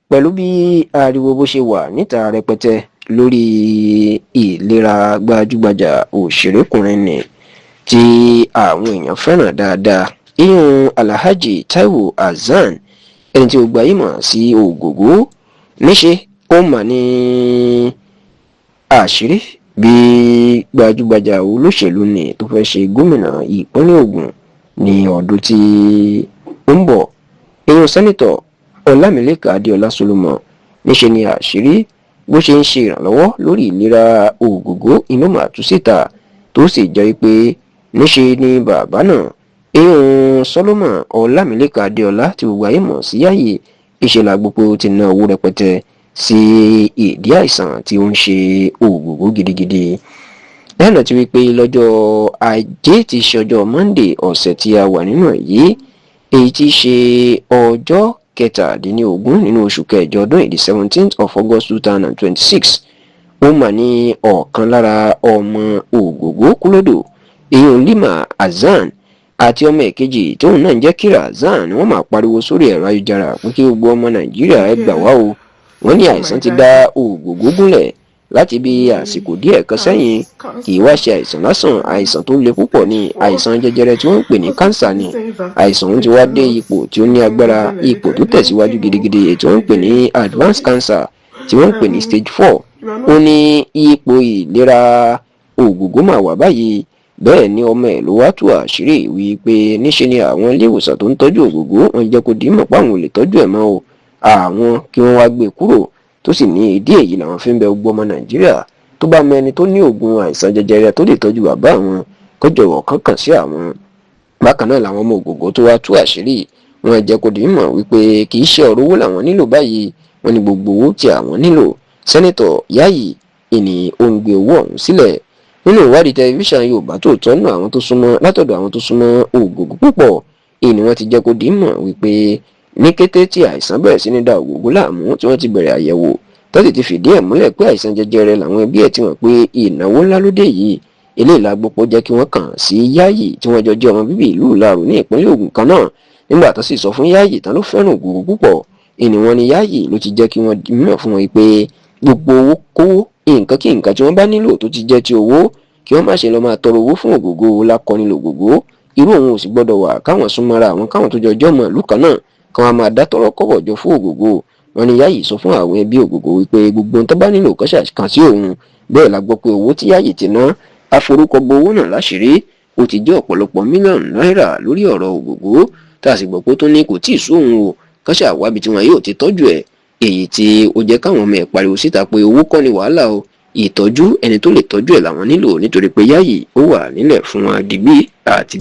pẹ̀lú bí ariwo bó ṣe wà níta rẹpẹtẹ lórí ìlera gbajúgbajà òṣèrékùnrin ni tí àwọn èèyàn fẹ́ràn dáadáa ìyún Alhaji Taiwo Hassan ẹni tí ó gbajúmọ̀ sí Ògògó níṣe ó mà ní àṣírí bí gbajúgbajà olóṣèlú ni tó fẹ́ ṣe gómìnà ìpínlẹ̀ Ògùn ní ọdún tí ó ń bọ̀ ìyún sẹ́nitọ̀ Ọlámilékan Adéọlá Solomon níṣe ni àṣírí bó ṣe ń ṣe ìrànlọ́wọ́ lórí ìlera Ògògó inú mà tú síta tó sì jẹ́ pé níṣe ni bàbá náà ìyún Solomon Ọlámilékan Adéọlá tí gbogbo ayé mọ̀ sí Yayi ìṣẹ̀lẹ̀ àgbòpọ̀ ti ná owó rẹpẹtẹ sí ìdí àìsàn tí ó ń ṣe Ògògó gidigidi. lẹ́nà tí wípé lọ́jọ́ ajé ti ṣe ọjọ́ Monday ọ̀sẹ̀ tí a wà nínú èyí èyí tí ṣe ọjọ́ kẹtàdínlógún nínú oṣù kẹjọ ọdún èdè 17th of August 2026 ó mà ní ọ̀kan lára ọmọ Ògògó kúlódò èyí Lima Hassan àti ọmọ èkejì tóun náà ń jẹ́ Kira Hassan wọ́n máa pariwo sórí ẹ̀rọ ayélujára pé kí gbogbo ọmọ Nàìjíríà ẹ gbà wá o wọ́n ní àìsàn ti dá Ògògó gúnlẹ̀ láti bí àsìkò díẹ̀ kan sẹ́yìn kì í wá ṣe àìsàn lásán àìsàn tó le púpọ̀ ní àìsàn jẹjẹrẹ tí wọ́n ń pè ní kánsà ni àìsàn ohun ti wá dé ipò tí ó ní agbára ipò tó tẹ̀síwájú gidigidi èyí tí wọ́n ń pè ní advanced cancer tí wọ́n ń pè ní stage 4 ó ní ipò ìlera Ògògó mà wà báyìí bẹ́ẹ̀ ni ọmọ ẹ̀ ló wá tú àṣírí wípé níṣe ni àwọn ilé ìwòsàn tó ń tọ́jú Ògògó wọn jẹ́ kó dìímọ̀ páwọn ò lè tọ́jú ẹ̀ mọ́ o àwọn kí wọ́n wá gbé kúrò tó sì ní ìdí èyí làwọn fi ń bẹ gbogbo ọmọ Nàìjíríà tó bá mẹ́ni tó ní oògùn àìsàn jẹjẹrẹ tó lè tọ́jú bàbá àwọn kó jọ̀wọ́ kàn sí àwọn. bákan náà làwọn ọmọ Ògògó tó wá tú àṣírí wọn jẹ́ kó dìímọ̀ wípé kì í ṣe ọ̀rọ̀ owó làwọn nílò báyìí wọn ni gbogbo owó tí àwọn nílò sẹ́nitọ̀ Yayi ìní ó ń gbé owó ọ̀hún sílẹ̀ nínú ìwádìí tẹlifíṣàn Yorùbá tó tọ́nú àwọn tó súnmọ́ látọ̀dọ̀ àwọn tó súnmọ́ Ògògó púpọ̀ ìní wọ́n ti jẹ́ kó dìímọ̀ wípé ní kété tí àìsàn bẹ̀rẹ̀ sí ní da Ògògó láàmú tí wọ́n ti bẹ̀rẹ̀ àyẹ̀wò tó sì ti fìdí ẹ̀ múlẹ̀ pé àìsàn jẹjẹrẹ làwọn ẹbí ẹ̀ ti mọ̀ pé ìnáwó ńlá ló dé yìí eléyìí la gbọ́ pé ó jẹ́ kí wọ́n kàn sí Yayi tí wọ́n jọ jẹ́ ọmọ bíbí ìlú Ìlaró ní ìpínlẹ̀ Ògùn kan náà nígbà tó sì sọ fún Yayi tán ló fẹ́ràn Ògògó púpọ̀ ìní wọn ni Yayi ló ti jẹ́ kí wọ́n mọ̀ fún wọn pé gbogbo owó kówó nǹkan kí nǹkan tí wọ́n bá nílò tó ti jẹ́ ti owó kí wọ́n má ṣe lọ máa tọrọ owó fún Ògògó lákọni l'Ògògó irú òun ò sì gbọ́dọ̀ wà káwọn súnmọ́ra àwọn káwọn tó jọjọ́ mọ̀ ìlú kan náà kan wá máa dá tọrọ kọ́bọ̀ jọ fún Ògògó wọn ni Yayi sọ fún àwọn ẹbí Ògògó wípé gbogbo ohun tó bá nílò kàn sí òun bẹ́ẹ̀ la gbọ́ pé owó tí Yayi ti ná aforúkọ bo owó náà láṣìírí ó ti jẹ́ ọ̀pọ̀lọpọ̀ mílíọ̀nù náírà lórí ọ̀rọ̀ Ògògó tá a sì gbọ́ pé tó ní kò tí ì sóhun o kán ṣàwábi tí wọn yóò ti tọ́jú ẹ̀ èyí tí ó jẹ́ káwọn ọmọ ẹ̀ pariwo síta pé owó kọ́ ni wàhálà o ìtọ́jú ẹni tó lè tọ́jú ẹ̀ làwọn nílò nítorí pé Yayi ó wà nílẹ̀ fún wọn dìgbì àti.